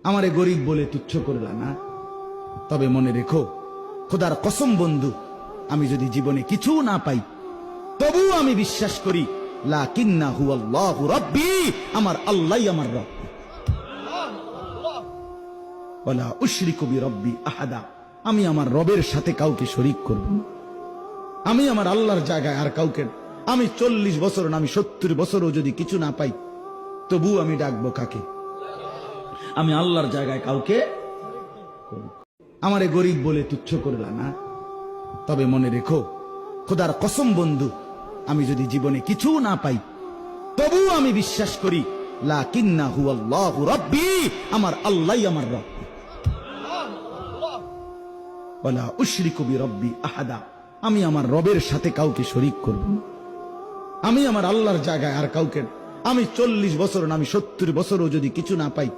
আমারে গরিব বলে তুচ্ছ করলা না, তবে মনে রেখো খোদার কসম বন্ধু, আমি যদি জীবনে কিছু না পাই তবু আমি বিশ্বাস করি লাকিন্নাহু আল্লাহু রাব্বি, আমার আল্লাহই আমার রব। ওয়ালা উশরিকু বিরাব্বি আহাদা, আমি আমার রবের সাথে কাউকে শরীক করব না। আমি আমার আল্লাহর জায়গায় আর কাউকে, আমি 40 বছর না আমি 70 বছরও যদি কিছু না পাই তবু আমি ডাকবো কাকে? আমি আল্লাহর জায়গায় কাউকে। আমারে গরিব বলে তুচ্ছ করলা না, তবে মনে রেখো খোদার কসম বন্ধু, আমি যদি জীবনে কিছু না পাই তবু আমি বিশ্বাস করি লাকিন্নাহু আল্লাহু রাব্বি, আমার আল্লাহই আমার রব। ওয়ালা উশরিকু বিরাব্বি আহাদা, আমি আমার রবের সাথে কাউকে শরীক করব না। আমি আমার আল্লাহর জায়গায় আর কাউকে, আমি 40 বছর না আমি 70 বছরও যদি কিছু না পাই